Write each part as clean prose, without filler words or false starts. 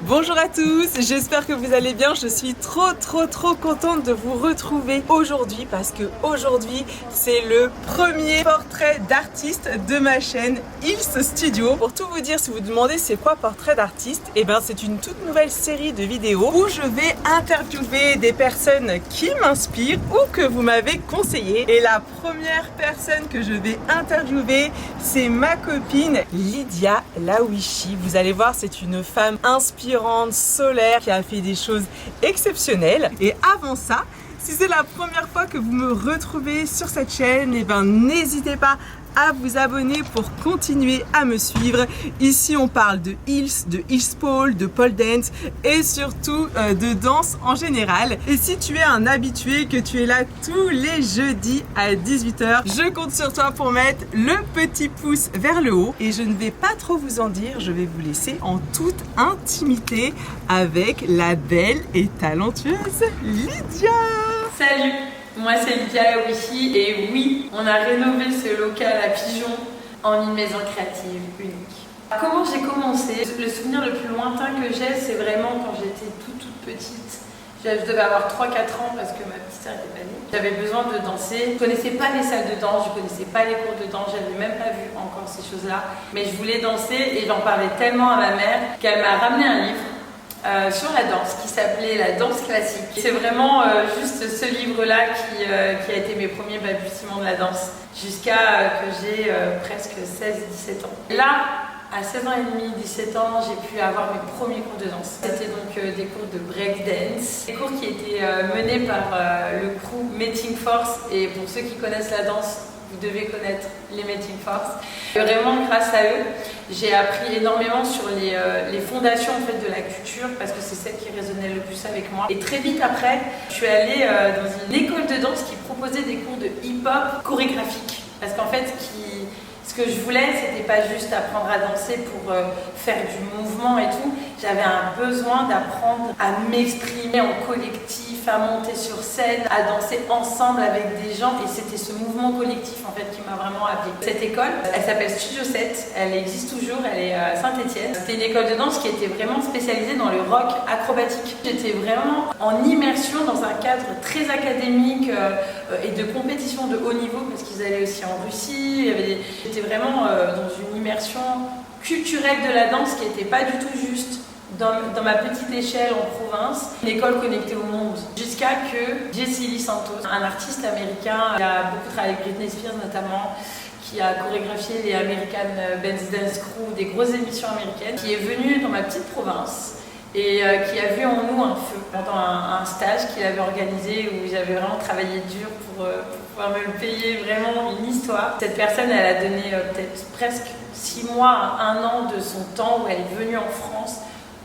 Bonjour à tous, j'espère que vous allez bien. Je suis trop contente de vous retrouver aujourd'hui parce que aujourd'hui c'est le premier portrait d'artiste de ma chaîne Hills Studio. Pour tout vous dire, si vous demandez c'est quoi portrait d'artiste, et ben c'est une toute nouvelle série de vidéos où je vais interviewer des personnes qui m'inspirent ou que vous m'avez conseillé. Et la première personne que je vais interviewer, c'est ma copine Lydia Lawishi. Vous allez voir, c'est une femme inspirante, solaire, qui a fait des choses exceptionnelles. Et avant ça, si c'est la première fois que vous me retrouvez sur cette chaîne, et ben n'hésitez pas à vous abonner pour continuer à me suivre. Ici on parle de Hills, de Hills Pole, de pole dance et surtout de danse en général. Et si tu es un habitué, que tu es là tous les jeudis à 18 h, je compte sur toi pour mettre le petit pouce vers le haut. Et je ne vais pas trop vous en dire, je vais vous laisser en toute intimité avec la belle et talentueuse Lydia. Salut, moi c'est Lydia Lawishi et oui, on a rénové ce local à Pigeon en une maison créative unique. Comment j'ai commencé? Le souvenir le plus lointain que j'ai, c'est vraiment quand j'étais toute petite. Je devais avoir 3-4 ans parce que ma petite sœur était pas née. J'avais besoin de danser. Je connaissais pas les salles de danse, je connaissais pas les cours de danse, j'avais même pas vu encore ces choses-là. Mais je voulais danser et j'en parlais tellement à ma mère qu'elle m'a ramené un livre sur la danse qui s'appelait La danse classique. C'est vraiment juste ce livre-là qui a été mes premiers balbutiements de la danse jusqu'à que j'ai presque 16-17 ans. Là, à 16 ans et demi, 17 ans, j'ai pu avoir mes premiers cours de danse. C'était donc des cours de breakdance, des cours qui étaient menés par le crew Meeting Force. Et pour ceux qui connaissent la danse, vous devez connaître les Meeting Force. Et vraiment, grâce à eux, j'ai appris énormément sur les fondations en fait, de la culture parce que c'est celle qui résonnait le plus avec moi. Et très vite après, je suis allée dans une école de danse qui proposait des cours de hip-hop chorégraphique. Parce qu'en fait, ce que je voulais, c'était pas juste apprendre à danser pour faire du mouvement et tout. J'avais un besoin d'apprendre à m'exprimer en collectif, à monter sur scène, à danser ensemble avec des gens. Et c'était ce mouvement collectif en fait qui m'a vraiment appris. Cette école, elle s'appelle Studio 7. Elle existe toujours. Elle est à Saint-Étienne. C'était une école de danse qui était vraiment spécialisée dans le rock acrobatique. J'étais vraiment en immersion dans un cadre très académique et de compétition de haut niveau parce qu'ils allaient aussi en Russie. J'étais vraiment dans une immersion culturelle de la danse qui n'était pas du tout juste dans ma petite échelle en province, une école connectée au monde. Jusqu'à que Jesse Lee Santos, un artiste américain, qui a beaucoup travaillé avec Britney Spears notamment, qui a chorégraphié les American Dance Crew, des grosses émissions américaines, qui est venu dans ma petite province et qui a vu en nous un feu pendant un stage qu'il avait organisé où j'avais vraiment travaillé dur pour pouvoir me le payer, vraiment une histoire. Cette personne, elle a donné peut-être presque 6 mois, 1 an de son temps où elle est venue en France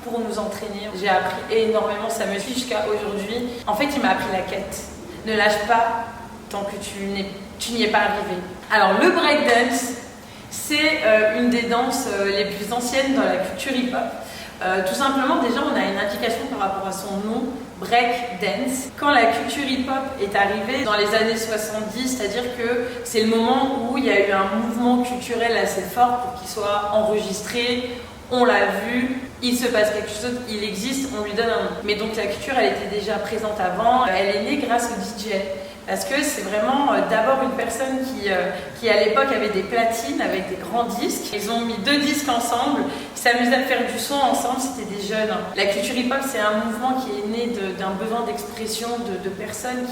pour nous entraîner. J'ai appris énormément, ça me suit jusqu'à aujourd'hui. En fait, il m'a appris la quête. Ne lâche pas tant que tu n'y es pas arrivé. Alors, le breakdance, c'est une des danses les plus anciennes dans la culture hip-hop. Tout simplement, déjà, on a une indication par rapport à son nom, break dance. Quand la culture hip-hop est arrivée dans les années 70, c'est-à-dire que c'est le moment où il y a eu un mouvement culturel assez fort pour qu'il soit enregistré, on l'a vu, il se passe quelque chose, il existe, on lui donne un nom. Mais donc la culture, elle était déjà présente avant, elle est née grâce au DJ. Parce que c'est vraiment d'abord une personne qui à l'époque avait des platines avec des grands disques. Ils ont mis 2 disques ensemble, ils s'amusaient à faire du son ensemble, c'était des jeunes. La culture hip-hop, c'est un mouvement qui est né d'un besoin d'expression de personnes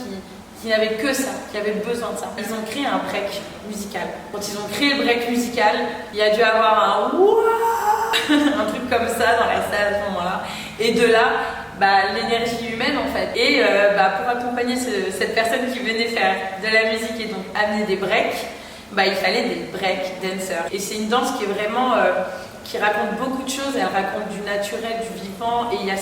qui n'avaient que ça, qui avaient besoin de ça. Ils ont créé un break musical. Quand ils ont créé le break musical, il y a dû avoir un wouah, un truc comme ça dans la salle à ce moment-là. Et de là, l'énergie humaine en fait. Et pour accompagner cette personne qui venait faire de la musique et donc amener des breaks, il fallait des break dancers. Et c'est une danse qui est vraiment qui raconte beaucoup de choses. Elle raconte du naturel, du vivant, et il y a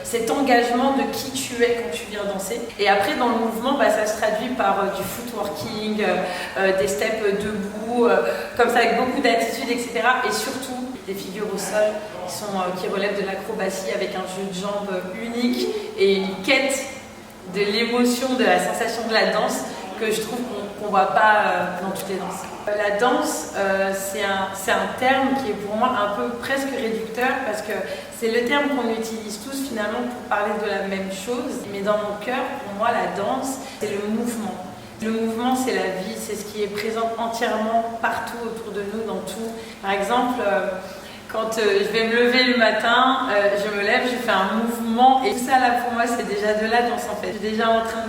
cet engagement de qui tu es quand tu viens danser. Et après dans le mouvement, ça se traduit par du footworking, des steps debout, comme ça avec beaucoup d'attitude, etc. Et surtout des figures au sol qui relèvent de l'acrobatie avec un jeu de jambes unique et une quête de l'émotion, de la sensation de la danse que je trouve qu'on voit pas dans toutes les danses. La danse, c'est un terme qui est pour moi un peu presque réducteur parce que c'est le terme qu'on utilise tous finalement pour parler de la même chose. Mais dans mon cœur, pour moi, la danse, c'est le mouvement. Le mouvement, c'est la vie, c'est ce qui est présent entièrement partout autour de nous, dans tout. Par exemple, quand je vais me lever le matin, je me lève, je fais un mouvement et tout ça là pour moi c'est déjà de la danse en fait. Je suis déjà en train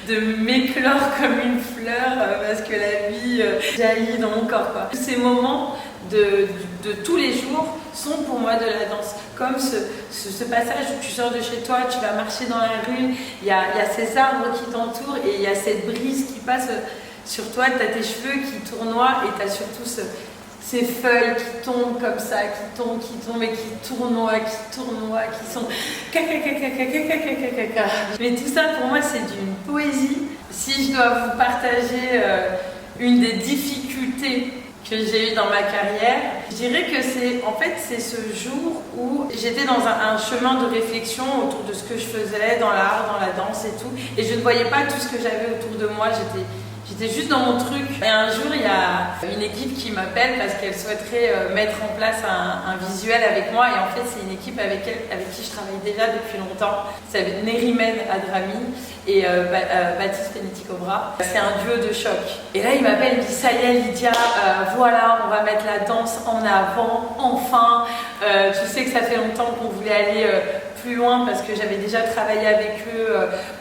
de m'éclore comme une fleur parce que la vie jaillit dans mon corps quoi. Tous ces moments de tous les jours sont pour moi de la danse. Comme ce passage où tu sors de chez toi, tu vas marcher dans la rue, il y a ces arbres qui t'entourent et il y a cette brise qui passe sur toi, tu as tes cheveux qui tournoient et tu as surtout ces feuilles qui tombent comme ça, qui tombent et qui tournoient, qui sont mais tout ça pour moi c'est d'une poésie. Si je dois vous partager une des difficultés que j'ai eues dans ma carrière, je dirais que c'est ce jour où j'étais dans un chemin de réflexion autour de ce que je faisais dans l'art, dans la danse et tout, et je ne voyais pas tout ce que j'avais autour de moi, J'étais juste dans mon truc. Et un jour, il y a une équipe qui m'appelle parce qu'elle souhaiterait mettre en place un visuel avec moi. Et en fait, c'est une équipe avec qui je travaille déjà depuis longtemps. C'est Nerimen Adrami et Baptiste Penetti-Cobra. C'est un duo de choc. Et là, il m'appelle, il me dit « Ça y est, Lydia, voilà, on va mettre la danse en avant, enfin. Tu sais que ça fait longtemps qu'on voulait aller plus loin parce que j'avais déjà travaillé avec eux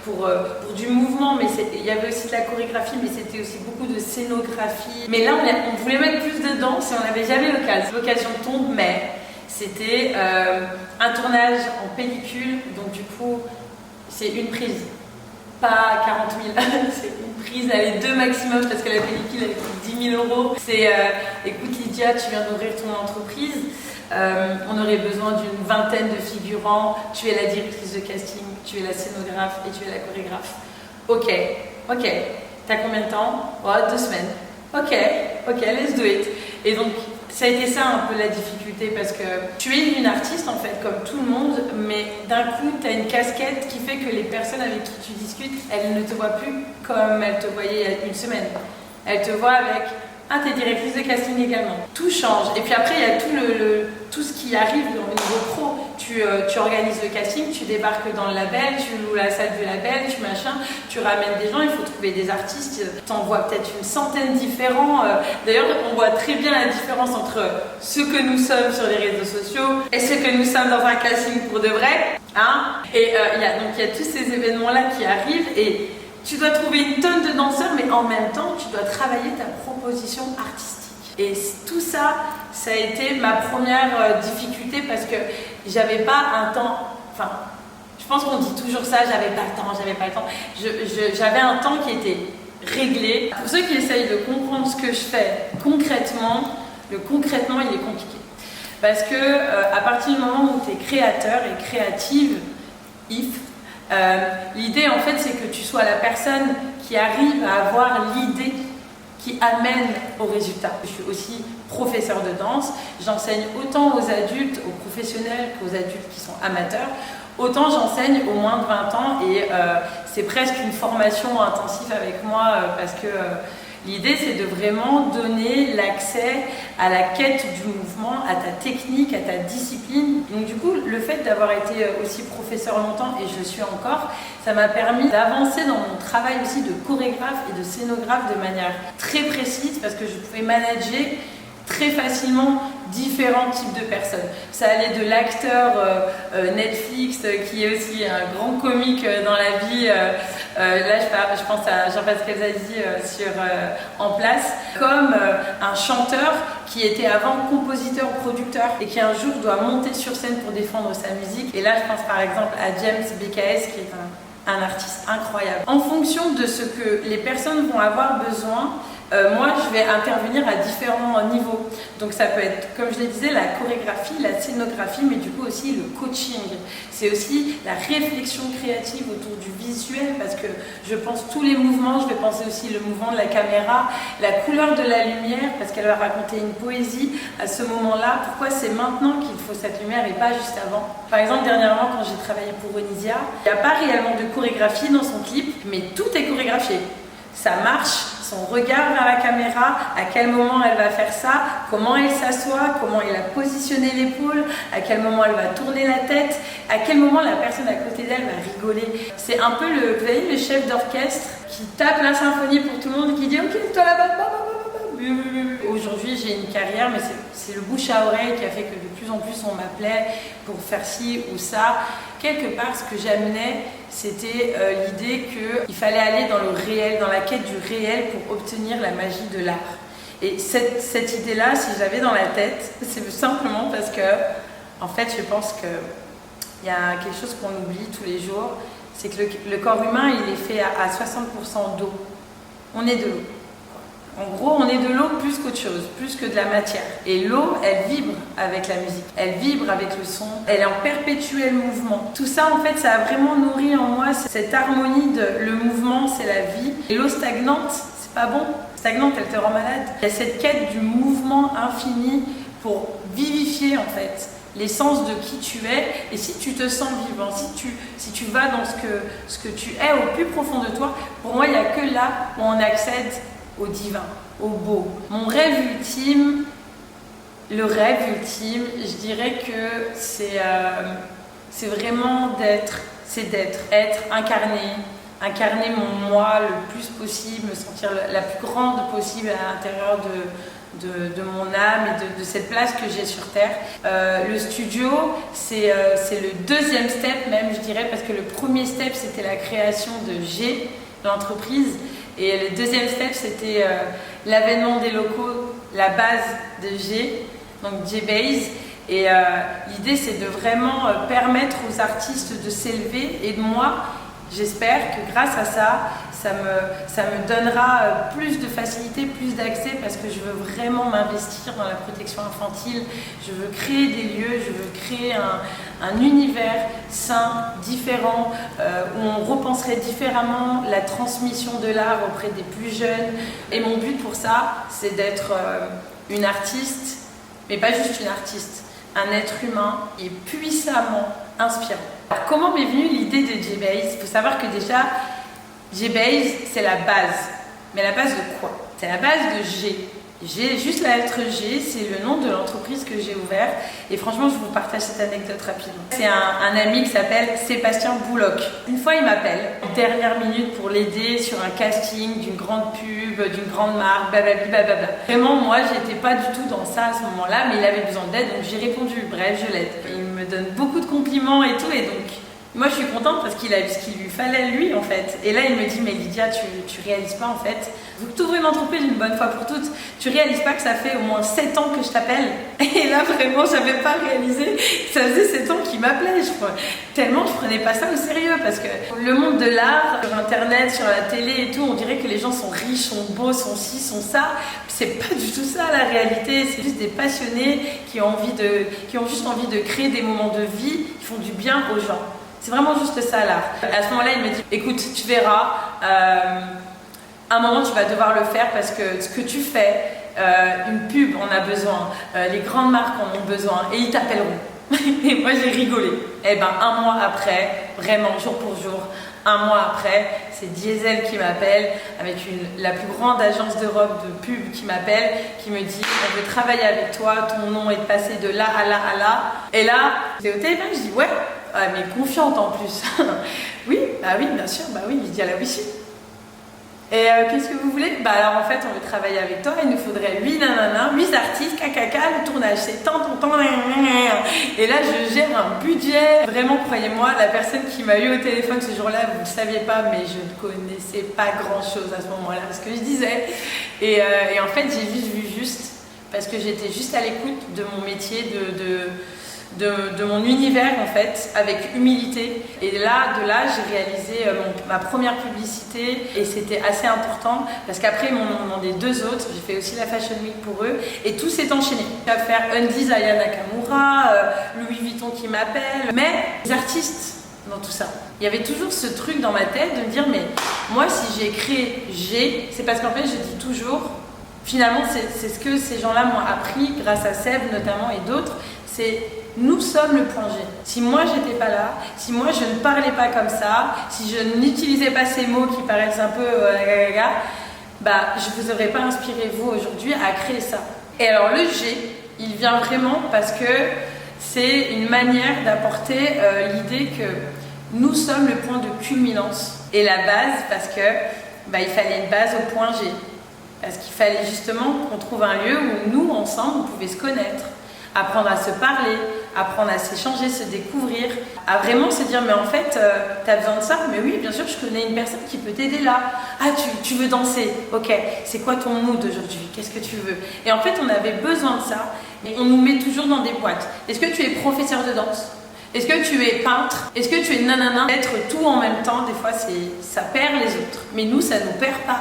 pour du mouvement, mais il y avait aussi de la chorégraphie, mais c'était aussi beaucoup de scénographie. Mais là, on voulait mettre plus de danse et on n'avait jamais l'occasion. L'occasion tombe, mais c'était un tournage en pellicule, donc du coup, c'est une prise. Pas 40 000, c'est une prise, allez, 2 maximum parce que la pellicule elle coûte 10 000 €. C'est écoute Lydia, tu viens d'ouvrir ton entreprise, on aurait besoin d'une vingtaine de figurants, tu es la directrice de casting, tu es la scénographe et tu es la chorégraphe. Ok, t'as combien de temps? 2 semaines. Ok, let's do it. Et donc, ça a été ça un peu la difficulté parce que tu es une artiste en fait comme tout le monde, mais d'un coup tu as une casquette qui fait que les personnes avec qui tu discutes, elles ne te voient plus comme elles te voyaient il y a une semaine. Elles te voient avec t'es directrice de casting également. Tout change. Et puis après il y a tout ce qui arrive au niveau pro. Tu organises le casting, tu débarques dans le label, tu loues la salle du label, tu ramènes des gens, il faut trouver des artistes, t'en vois peut-être une centaine différents. D'ailleurs, on voit très bien la différence entre ce que nous sommes sur les réseaux sociaux et ce que nous sommes dans un casting pour de vrai. Et il y a tous ces événements-là qui arrivent et tu dois trouver une tonne de danseurs, mais en même temps, tu dois travailler ta proposition artistique. Et tout ça, ça a été ma première difficulté parce que j'avais pas un temps, enfin, je pense qu'on dit toujours ça, j'avais pas le temps. J'avais un temps qui était réglé. Pour ceux qui essayent de comprendre ce que je fais concrètement, le concrètement, il est compliqué. Parce que à partir du moment où tu es créateur et créative, l'idée en fait c'est que tu sois la personne qui arrive à avoir l'idée qui amène au résultat. Je suis aussi professeur de danse, j'enseigne autant aux adultes, aux professionnels qu'aux adultes qui sont amateurs, autant j'enseigne aux moins de 20 ans et c'est presque une formation intensive avec moi parce que l'idée c'est de vraiment donner l'accès à la quête du mouvement, à ta technique, à ta discipline. Donc du coup, le fait d'avoir été aussi professeur longtemps, et je suis encore, ça m'a permis d'avancer dans mon travail aussi de chorégraphe et de scénographe de manière très précise parce que je pouvais manager très facilement différents types de personnes. Ça allait de l'acteur Netflix qui est aussi un grand comique dans la vie, là je pense à Jean-Pascal Zazie sur En Place, comme un chanteur qui était avant compositeur-producteur et qui un jour doit monter sur scène pour défendre sa musique. Et là je pense par exemple à James BKS qui est un artiste incroyable. En fonction de ce que les personnes vont avoir besoin, moi je vais intervenir à différents niveaux. Donc ça peut être, comme je le disais, la chorégraphie, la scénographie, mais du coup aussi le coaching. C'est aussi la réflexion créative autour du visuel parce que je pense tous les mouvements, je vais penser aussi le mouvement de la caméra, la couleur de la lumière parce qu'elle va raconter une poésie à ce moment-là. Pourquoi c'est maintenant qu'il faut cette lumière et pas juste avant? Par exemple, dernièrement quand j'ai travaillé pour Onisia, il n'y a pas réellement de chorégraphie dans son clip, mais tout est chorégraphié. sa marche, son regard vers la caméra, à quel moment elle va faire ça, comment elle s'assoit, comment elle a positionné l'épaule, à quel moment elle va tourner la tête, à quel moment la personne à côté d'elle va rigoler. C'est un peu vous voyez, le chef d'orchestre qui tape la symphonie pour tout le monde et qui dit ok, toi là-bas, aujourd'hui j'ai une carrière, mais c'est le bouche à oreille qui a fait que de plus en plus on m'appelait pour faire ci ou ça. Quelque part, ce que j'amenais, c'était l'idée qu'il fallait aller dans le réel, dans la quête du réel pour obtenir la magie de l'art. Et cette idée-là, si je l'avais dans la tête, c'est simplement parce que, en fait, je pense qu'il y a quelque chose qu'on oublie tous les jours, c'est que le corps humain, il est fait à 60% d'eau. On est de l'eau. En gros, on est de l'eau plus qu'autre chose, plus que de la matière. Et l'eau, elle vibre avec la musique, elle vibre avec le son, elle est en perpétuel mouvement. Tout ça, en fait, ça a vraiment nourri en moi cette harmonie de le mouvement, c'est la vie. Et l'eau stagnante, c'est pas bon. Stagnante, elle te rend malade. Il y a cette quête du mouvement infini pour vivifier, en fait, l'essence de qui tu es. Et si tu te sens vivant, si tu vas dans ce que tu es au plus profond de toi, pour moi, il n'y a que là où on accède au divin, au beau. Mon rêve ultime, le rêve ultime, je dirais que c'est vraiment d'être, être incarner mon moi le plus possible, me sentir la plus grande possible à l'intérieur de mon âme et de cette place que j'ai sur Terre. Le studio, c'est le deuxième step même, je dirais, parce que le premier step, c'était la création de G, l'entreprise. Et le deuxième step, c'était l'avènement des locaux, la base de G, donc G-Base. Et l'idée, c'est de vraiment permettre aux artistes de s'élever. Et moi, j'espère que grâce à ça, ça me donnera plus de facilité, plus d'accès, parce que je veux vraiment m'investir dans la protection infantile. Je veux créer des lieux, je veux créer un univers sain, différent, où on repenserait différemment la transmission de l'art auprès des plus jeunes. Et mon but pour ça, c'est d'être une artiste, mais pas juste une artiste, un être humain qui est puissamment inspirant. Alors, comment m'est venue l'idée de G-Base ? Il faut savoir que déjà, G-Base, c'est la base. Mais la base de quoi ? C'est la base de G. J'ai juste la lettre G, c'est le nom de l'entreprise que j'ai ouverte. Et franchement, je vous partage cette anecdote rapidement. C'est un ami qui s'appelle Sébastien Bouloc. Une fois, il m'appelle, dernière minute, pour l'aider sur un casting d'une grande pub, d'une grande marque, blablabla. Vraiment, moi, j'étais pas du tout dans ça à ce moment-là, mais il avait besoin d'aide, donc j'ai répondu. Bref, je l'aide. Il me donne beaucoup de compliments et tout, et donc moi, je suis contente parce qu'il a eu ce qu'il lui fallait, lui, en fait. Et là, il me dit, mais Lydia, tu réalises pas, en fait, vu que tu ouvres une entreprise une bonne fois pour toutes, tu réalises pas que ça fait au moins 7 ans que je t'appelle. Et là, vraiment, j'avais pas réalisé que ça faisait 7 ans qu'il m'appelait. Tellement, je prenais pas ça au sérieux, parce que le monde de l'art, sur Internet, sur la télé et tout, on dirait que les gens sont riches, sont beaux, sont ci, sont ça. C'est pas du tout ça, la réalité. C'est juste des passionnés qui ont juste envie de créer des moments de vie qui font du bien aux gens. C'est vraiment juste ça, l'art. À ce moment-là, il me dit, écoute, tu verras, à un moment, tu vas devoir le faire parce que ce que tu fais, une pub en a besoin, les grandes marques en ont besoin et ils t'appelleront. Et moi, j'ai rigolé. Et ben, un mois après, vraiment, jour pour jour, un mois après, c'est Diesel qui m'appelle avec la plus grande agence d'Europe de pub qui m'appelle, qui me dit on veut travailler avec toi, ton nom est passé de là à là à là. Et là, j'étais au téléphone, je dis ouais, mais confiante en plus. Oui, bah oui, bien sûr, bah oui, je dis à la Wishy. Et qu'est-ce que vous voulez ? Bah alors en fait on veut travailler avec toi, il nous faudrait 8 artistes, le tournage c'est tant. Et là je gère un budget. Vraiment croyez-moi, la personne qui m'a eu au téléphone ce jour-là, vous ne le saviez pas, mais je ne connaissais pas grand-chose à ce moment-là, ce que je disais. Et en fait j'ai vu juste, parce que j'étais juste à l'écoute de mon métier, de mon univers en fait, avec humilité. Et de là j'ai réalisé ma première publicité et c'était assez important parce qu'après ils m'en ont demandé 2 autres. J'ai fait aussi la Fashion Week pour eux et tout s'est enchaîné. J'ai à faire Undies Aya Nakamura, Louis Vuitton qui m'appelle, mais les artistes dans tout ça. Il y avait toujours ce truc dans ma tête de me dire mais moi si j'ai créé G, c'est parce qu'en fait je dis toujours, finalement c'est ce que ces gens-là m'ont appris grâce à Seb notamment et d'autres, C'est nous sommes le point G. Si moi j'étais pas là, si moi je ne parlais pas comme ça, si je n'utilisais pas ces mots qui paraissent un peu je vous aurais pas inspiré vous aujourd'hui à créer ça. Et alors le G, il vient vraiment parce que c'est une manière d'apporter l'idée que nous sommes le point de culminance. Et la base parce que il fallait une base au point G. Parce qu'il fallait justement qu'on trouve un lieu où nous, ensemble, on pouvait se connaître, apprendre à se parler, apprendre à s'échanger, se découvrir, à vraiment se dire mais en fait, t'as besoin de ça? Mais oui, bien sûr, je connais une personne qui peut t'aider là. Ah, tu veux danser? Ok, c'est quoi ton mood aujourd'hui? Qu'est-ce que tu veux? Et en fait, on avait besoin de ça, mais on nous met toujours dans des boîtes. Est-ce que tu es professeur de danse? Est-ce que tu es peintre? Est-ce que tu es nanana? Être tout en même temps, des fois, ça perd les autres. Mais nous, ça ne nous perd pas.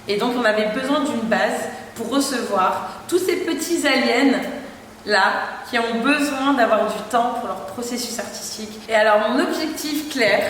Et donc, on avait besoin d'une base pour recevoir tous ces petits aliens là qui ont besoin d'avoir du temps pour leur processus artistique. Et alors, mon objectif clair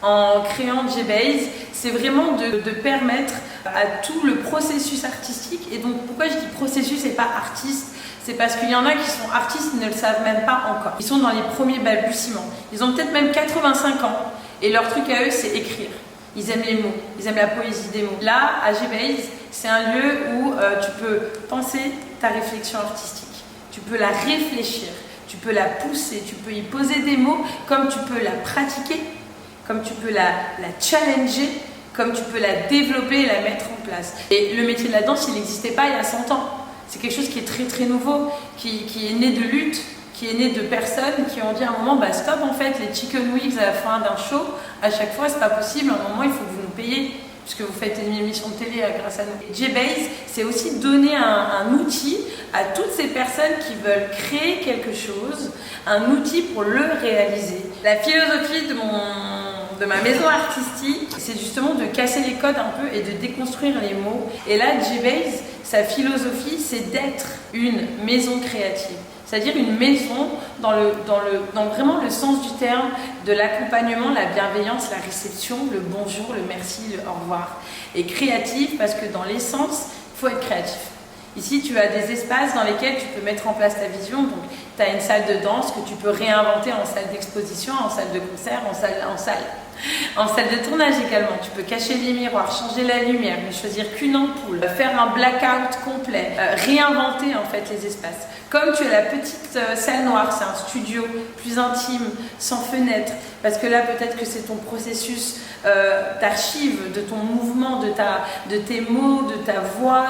en créant JBase, c'est vraiment de permettre à tout le processus artistique. Et donc, pourquoi je dis processus et pas artiste? C'est parce qu'il y en a qui sont artistes et ne le savent même pas encore. Ils sont dans les premiers balbutiements. Ils ont peut-être même 85 ans et leur truc à eux, c'est écrire. Ils aiment les mots, ils aiment la poésie des mots. Là, à JBase, c'est un lieu où tu peux penser ta réflexion artistique. Tu peux la réfléchir, tu peux la pousser, tu peux y poser des mots, comme tu peux la pratiquer, comme tu peux la challenger, comme tu peux la développer et la mettre en place. Et le métier de la danse, il n'existait pas il y a 100 ans. C'est quelque chose qui est très très nouveau, qui est né de lutte, qui est né de personnes qui ont dit à un moment, stop en fait, les chicken wings à la fin d'un show, à chaque fois c'est pas possible, à un moment il faut que vous nous payiez, puisque vous faites une émission de télé grâce à nous. JBase, c'est aussi donner un outil à toutes ces personnes qui veulent créer quelque chose, un outil pour le réaliser. La philosophie de ma maison artistique, c'est justement de casser les codes un peu et de déconstruire les mots. Et là, JBase, sa philosophie, c'est d'être une maison créative. C'est-à-dire une maison dans vraiment le sens du terme de l'accompagnement, la bienveillance, la réception, le bonjour, le merci, le au revoir. Et créative parce que dans l'essence, il faut être créatif. Ici, tu as des espaces dans lesquels tu peux mettre en place ta vision. Donc, tu as une salle de danse que tu peux réinventer en salle d'exposition, en salle de concert, en salle de tournage également. Tu peux cacher les miroirs, changer la lumière, ne choisir qu'une ampoule, faire un blackout complet, réinventer en fait les espaces. Comme tu as la petite salle noire, c'est un studio plus intime, sans fenêtre, parce que là peut-être que c'est ton processus d'archive, de ton mouvement, de tes mots, de ta voix,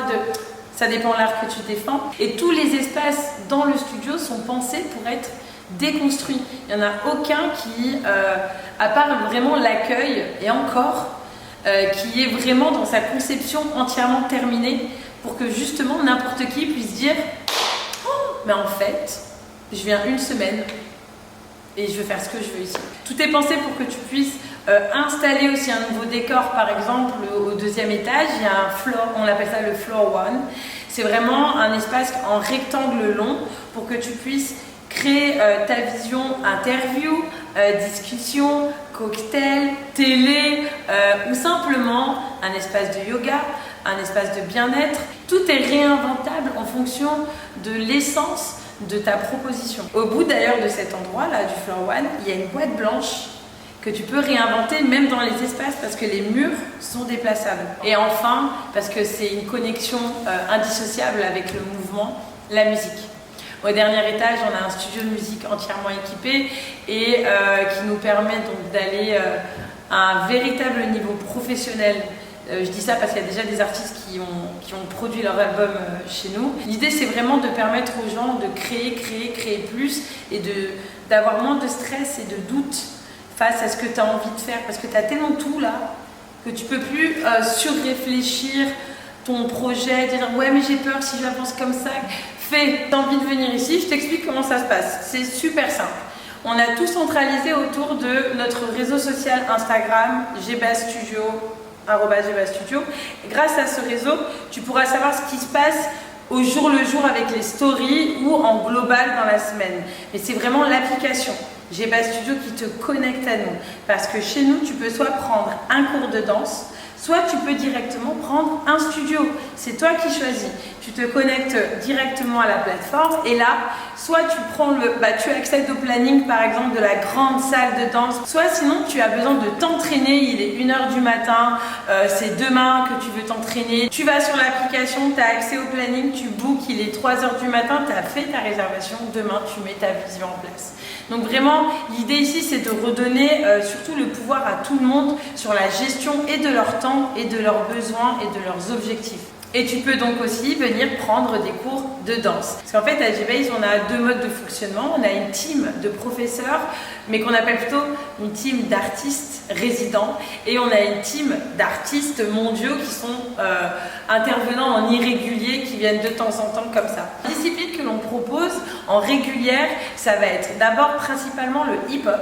ça dépend de l'art que tu défends. Et tous les espaces dans le studio sont pensés pour être déconstruits. Il n'y en a aucun qui, à part vraiment l'accueil, et encore, qui est vraiment dans sa conception entièrement terminée, pour que justement n'importe qui puisse dire « mais en fait, je viens une semaine et je veux faire ce que je veux ici ». Tout est pensé pour que tu puisses installer aussi un nouveau décor. Par exemple, au deuxième étage, il y a un floor, on appelle ça le floor one. C'est vraiment un espace en rectangle long pour que tu puisses créer ta vision interview, discussion, cocktail, télé ou simplement un espace de yoga, un espace de bien-être. Tout est réinventable en fonction de l'essence de ta proposition. Au bout d'ailleurs de cet endroit-là, du floor one, il y a une boîte blanche que tu peux réinventer même dans les espaces parce que les murs sont déplaçables. Et enfin, parce que c'est une connexion indissociable avec le mouvement, la musique. Au dernier étage, on a un studio de musique entièrement équipé et qui nous permet donc d'aller à un véritable niveau professionnel. Je dis ça parce qu'il y a déjà des artistes qui ont produit leur album chez nous. L'idée, c'est vraiment de permettre aux gens de créer plus et d'avoir moins de stress et de doute face à ce que tu as envie de faire. Parce que tu as tellement tout là que tu peux plus surréfléchir ton projet, dire ouais mais j'ai peur si j'avance comme ça. T'as envie de venir ici, je t'explique comment ça se passe. C'est super simple. On a tout centralisé autour de notre réseau social Instagram, JBaseStudio, @JBaseStudio. Grâce à ce réseau, tu pourras savoir ce qui se passe au jour le jour avec les stories ou en global dans la semaine. Mais c'est vraiment l'application JBaseStudio qui te connecte à nous. Parce que chez nous, tu peux soit prendre un cours de danse, soit tu peux directement prendre un studio. C'est toi qui choisis. tu te connectes directement à la plateforme et là, soit tu accèdes au planning par exemple de la grande salle de danse, soit sinon tu as besoin de t'entraîner, il est 1h du matin, c'est demain que tu veux t'entraîner, tu vas sur l'application, tu as accès au planning, tu bookes, il est 3h du matin, tu as fait ta réservation, demain tu mets ta vision en place. Donc vraiment, l'idée ici c'est de redonner surtout le pouvoir à tout le monde sur la gestion et de leur temps et de leurs besoins et de leurs objectifs. Et tu peux donc aussi venir prendre des cours de danse. Parce qu'en fait, à G-Base, on a 2 modes de fonctionnement. On a une team de professeurs, mais qu'on appelle plutôt une team d'artistes résidents. Et on a une team d'artistes mondiaux qui sont intervenants en irrégulier, qui viennent de temps en temps comme ça. La discipline que l'on propose en régulière, ça va être d'abord principalement le hip-hop.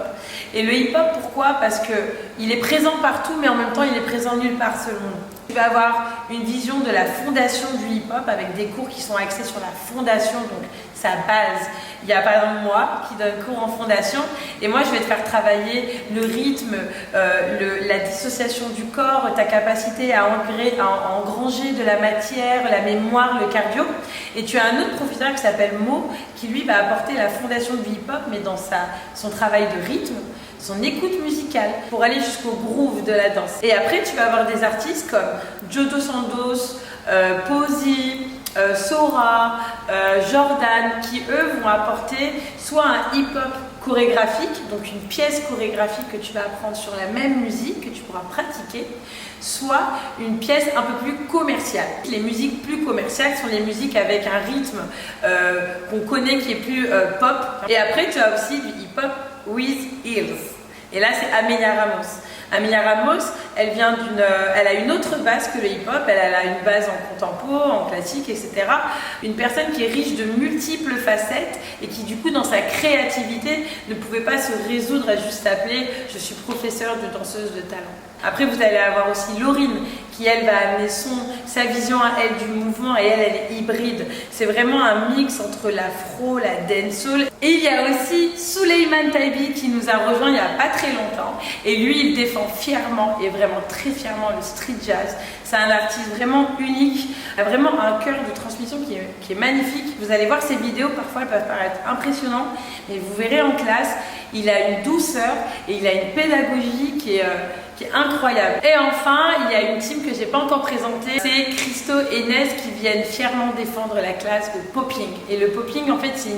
Et le hip-hop, pourquoi? Parce qu'il est présent partout, mais en même temps, il est présent nulle part selon nous. Tu vas avoir une vision de la fondation du hip-hop avec des cours qui sont axés sur la fondation, donc sa base. Il y a par exemple moi qui donne cours en fondation et moi je vais te faire travailler le rythme, la dissociation du corps, ta capacité à engranger de la matière, la mémoire, le cardio. Et tu as un autre professeur qui s'appelle Mo qui lui va apporter la fondation du hip-hop mais dans son travail de rythme, son écoute musicale pour aller jusqu'au groove de la danse. Et après, tu vas avoir des artistes comme Joe Dos Santos, Posey, Sora, Jordan, qui eux vont apporter soit un hip-hop chorégraphique, donc une pièce chorégraphique que tu vas apprendre sur la même musique, que tu pourras pratiquer, soit une pièce un peu plus commerciale. Les musiques plus commerciales sont les musiques avec un rythme qu'on connaît qui est plus pop. Et après, tu as aussi du hip-hop with heels. Et là, c'est Amelia Ramos. Amelia Ramos, elle a une autre base que le hip-hop, elle a une base en contempo, en classique, etc. Une personne qui est riche de multiples facettes et qui, du coup, dans sa créativité, ne pouvait pas se résoudre à juste appeler « je suis professeure de danseuse de talent ». Après, vous allez avoir aussi Laurine, qui elle va amener sa vision à elle du mouvement et elle est hybride. C'est vraiment un mix entre l'afro, la dancehall. Et il y a aussi Suleiman Taibi qui nous a rejoint il n'y a pas très longtemps. Et lui, il défend fièrement et vraiment très fièrement le street jazz. C'est un artiste vraiment unique, vraiment un cœur de transmission qui est magnifique. Vous allez voir ses vidéos, parfois elles peuvent paraître impressionnantes, mais vous verrez en classe, il a une douceur et il a une pédagogie qui est incroyable. Et enfin, il y a une team que j'ai pas encore présentée, c'est Christo et Nez qui viennent fièrement défendre la classe au popping. Et le popping, en fait, c'est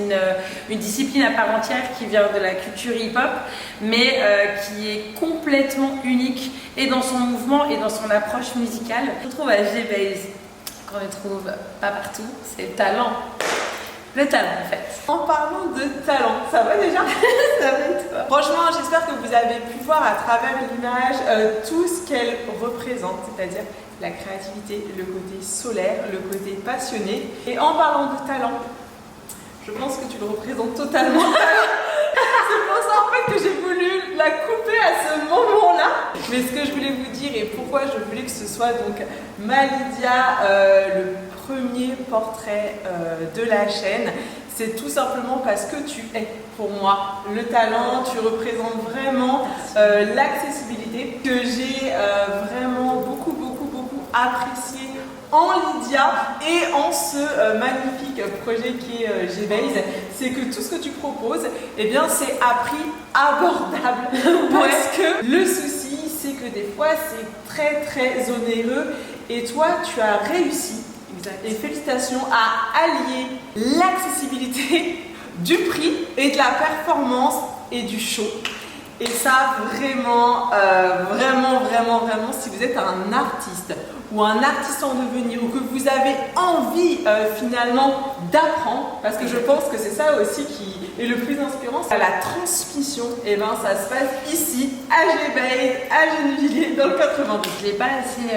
une discipline à part entière qui vient de la culture hip-hop, mais qui est complètement unique et dans son mouvement et dans son approche musicale. On trouve à G-Base, qu'on ne trouve pas partout, c'est le talent. Le talent en fait. En parlant de talent, ça va déjà? Ça va et toi? Franchement, j'espère que vous avez pu voir à travers l'image tout ce qu'elle représente, c'est-à-dire la créativité, le côté solaire, le côté passionné. Et en parlant de talent, je pense que tu le représentes totalement. C'est pour ça en fait que j'ai voulu la couper à ce moment-là. Mais ce que je voulais vous dire et pourquoi je voulais que ce soit donc Malidia le premier portrait de la chaîne, c'est tout simplement parce que tu es pour moi le talent, tu représentes vraiment l'accessibilité que j'ai vraiment beaucoup apprécié en Lydia et en ce magnifique projet qui est G-Base. C'est que tout ce que tu proposes, eh bien c'est à prix abordable parce que le souci c'est que des fois c'est très onéreux et toi tu as réussi. Exact. Et félicitations à allier l'accessibilité du prix et de la performance et du show. Et ça vraiment, si vous êtes un artiste ou un artiste en devenir ou que vous avez envie finalement d'apprendre, parce que je pense que c'est ça aussi qui est le plus inspirant, c'est la transmission. Et ben ça se passe ici à G-Base, à Gennevilliers, dans le 92. Je ne l'ai pas assez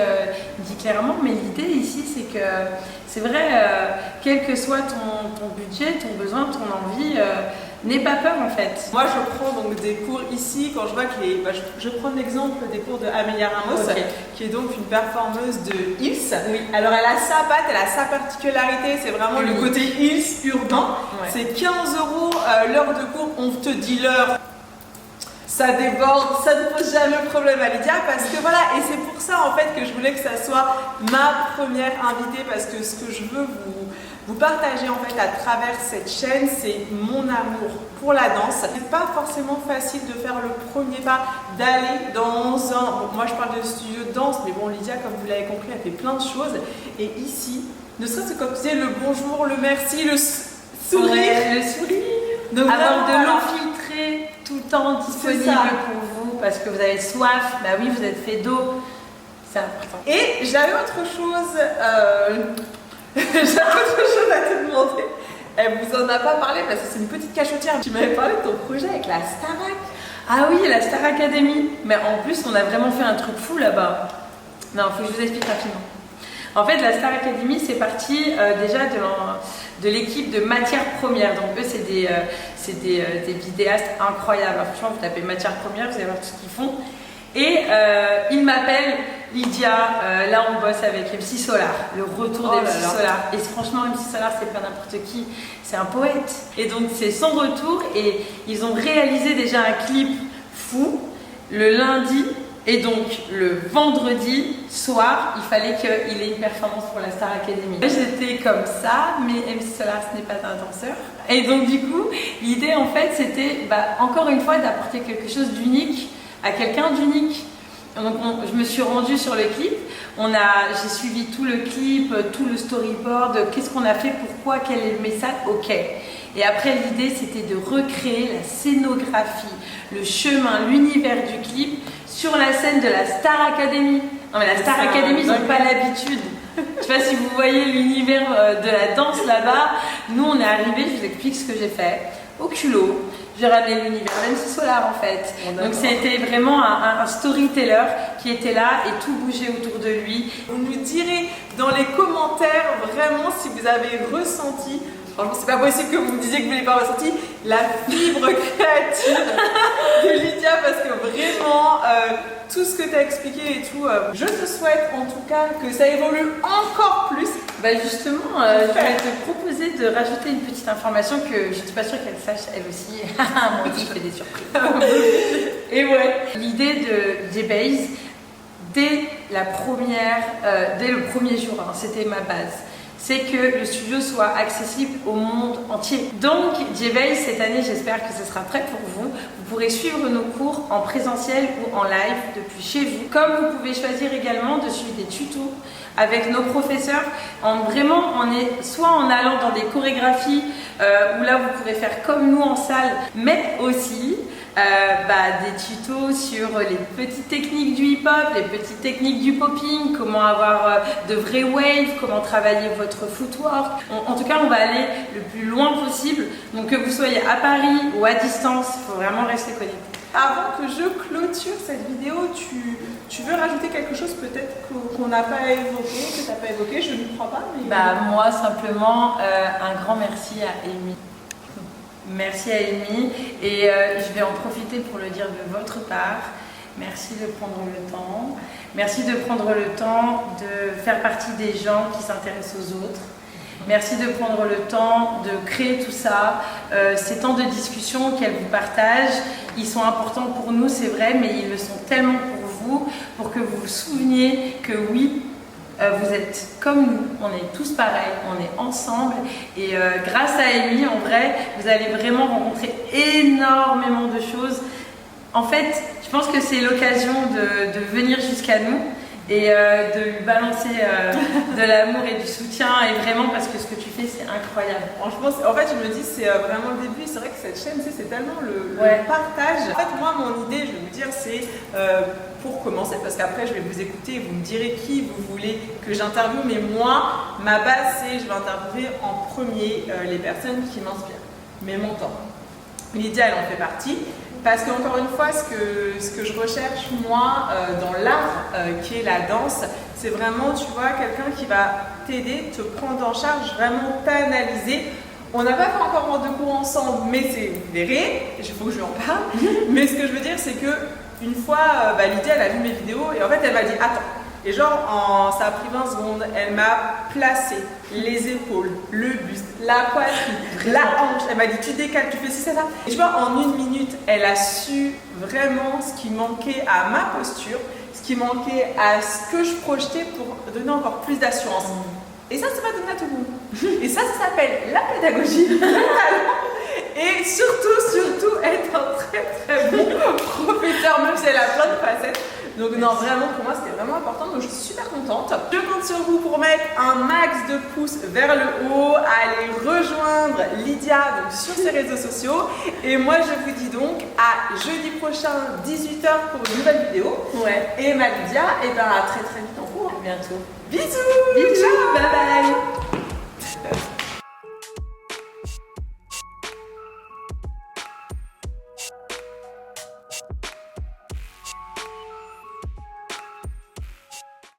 dit clairement, mais l'idée ici c'est que c'est vrai, quel que soit ton budget, ton besoin, ton envie, n'aie pas peur en fait. Moi je prends donc des cours ici quand je vois que je prends l'exemple des cours de Amelia Ramos, okay, qui est donc une performeuse de Hills. Oui. Alors elle a sa patte, elle a sa particularité, c'est vraiment le côté Hills urbain. Ouais. C'est 15 € l'heure de cours, on te dit l'heure. ça déborde, ça ne pose jamais problème à Lydia parce que voilà, et c'est pour ça en fait que je voulais que ça soit ma première invitée parce que ce que je veux vous partager en fait à travers cette chaîne, c'est mon amour pour la danse. C'est pas forcément facile de faire le premier pas, d'aller dans un... Bon, moi je parle de studio de danse, mais bon Lydia, comme vous l'avez compris, elle fait plein de choses. Et ici, ne serait-ce que comme tu disais, le bonjour, le merci, le sourire. Ouais, le sourire. Donc, avoir de l'eau voilà. filtrée tout le temps disponible pour vous parce que vous avez soif. Bah oui, vous êtes fait d'eau. C'est important. Et j'avais autre chose... J'avais autre chose à te demander. Elle vous en a pas parlé parce que c'est une petite cachotière. Tu m'avais parlé de ton projet avec la Starac. Ah oui, la Star Academy. Mais en plus, on a vraiment fait un truc fou là-bas. Non, il faut que je vous explique rapidement. En fait, la Star Academy, c'est parti déjà de l'équipe de Matières Premières. Donc eux, c'est des vidéastes incroyables. Alors, franchement, vous tapez Matières Premières, vous allez voir tout ce qu'ils font. Et ils m'appellent Lydia, là on bosse avec MC Solar, le retour d'MC Solar. Et franchement, MC Solar, c'est pas n'importe qui, c'est un poète. Et donc c'est son retour et ils ont réalisé déjà un clip fou le lundi. Et donc le vendredi soir, il fallait qu'il ait une performance pour la Star Academy. J'étais comme ça, mais MC Solar ce n'est pas un danseur. Et donc du coup, l'idée en fait c'était encore une fois d'apporter quelque chose d'unique à quelqu'un d'unique. Donc je me suis rendue sur le clip, j'ai suivi tout le clip, tout le storyboard, qu'est-ce qu'on a fait, pourquoi, quel est le message, ok. Et après l'idée c'était de recréer la scénographie, le chemin, l'univers du clip sur la scène de la Star Academy. Non mais la Star Academy, ils n'ont pas l'habitude. Je sais pas si vous voyez l'univers de la danse là-bas. Nous on est arrivés, je vous explique ce que j'ai fait, au culot. J'ai ramené l'univers MC Solar en fait. Donc c'était vraiment un storyteller qui était là et tout bougeait autour de lui. Vous nous direz dans les commentaires vraiment si vous avez ressenti, franchement c'est pas possible que vous me disiez que vous n'avez pas ressenti, la fibre créative de Lydia parce que vraiment tout ce que tu as expliqué et tout, je te souhaite en tout cas que ça évolue encore plus. Justement, je vais te proposer de rajouter une petite information que je ne suis pas sûre qu'elle sache elle aussi. Moi aussi je fais des surprises. Et ouais, l'idée de J-Base, dès le premier jour, hein, c'était ma base. C'est que le studio soit accessible au monde entier. Donc, J-Base, cette année, j'espère que ce sera prêt pour vous. Vous pourrez suivre nos cours en présentiel ou en live depuis chez vous. Comme vous pouvez choisir également de suivre des tutos avec nos professeurs. On est soit en allant dans des chorégraphies où là, vous pourrez faire comme nous en salle, mais aussi des tutos sur les petites techniques du hip-hop, les petites techniques du popping, comment avoir de vraies waves, comment travailler votre footwork. En tout cas, on va aller le plus loin possible. Donc que vous soyez à Paris ou à distance, il faut vraiment rester connecté. Avant que je clôture cette vidéo, tu veux rajouter quelque chose peut-être qu'on n'a pas évoqué, que tu n'as pas évoqué, je ne crois pas. Mais... moi, simplement, un grand merci à Amy. Merci à Amy et je vais en profiter pour le dire de votre part. Merci de prendre le temps. Merci de prendre le temps de faire partie des gens qui s'intéressent aux autres. Merci de prendre le temps de créer tout ça. Ces temps de discussion qu'elle vous partage, ils sont importants pour nous, c'est vrai, mais ils le sont tellement pour vous, pour que vous vous souveniez que oui, vous êtes comme nous, on est tous pareils, on est ensemble et grâce à Amy, en vrai, vous allez vraiment rencontrer énormément de choses. En fait, je pense que c'est l'occasion de venir jusqu'à nous et de lui balancer de l'amour et du soutien et vraiment parce que ce que tu fais c'est incroyable. Franchement, en fait je me dis c'est vraiment le début, c'est vrai que cette chaîne c'est tellement le partage. En fait moi mon idée je vais vous dire c'est pour commencer parce qu'après je vais vous écouter et vous me direz qui vous voulez que j'interviewe mais moi ma base c'est je vais interviewer en premier les personnes qui m'inspirent, mes mentors. Lydia elle en fait partie. Parce qu'encore une fois, ce que je recherche, moi, dans l'art qui est la danse, c'est vraiment, tu vois, quelqu'un qui va t'aider, te prendre en charge, vraiment t'analyser. On n'a pas fait encore de cours ensemble, mais vous verrez, il faut que je lui en parle. Mais ce que je veux dire, c'est que une fois, Lydia, elle a vu mes vidéos et en fait, elle m'a dit, attends, Et genre, ça a pris 20 secondes, elle m'a placé les épaules, le buste, la poitrine, la hanche. Elle m'a dit tu décales, tu fais ci, ça. Et tu vois, en 1 minute, elle a su vraiment ce qui manquait à ma posture, ce qui manquait à ce que je projetais pour donner encore plus d'assurance. Et ça va donner à tout le monde. Et ça s'appelle la pédagogie, le talent. Et surtout, être un très bon professeur, même si elle a plein de facettes. Donc non, vraiment, pour moi, c'était vraiment important. Donc je suis super contente. Je compte sur vous pour mettre un max de pouces vers le haut, aller rejoindre Lydia donc, sur ses réseaux sociaux. Et moi, je vous dis donc à jeudi prochain, 18h pour une nouvelle vidéo. Ouais. Et ma Lydia, et ben à très vite en cours. À bientôt. Bisous. Bisous. Bye bye.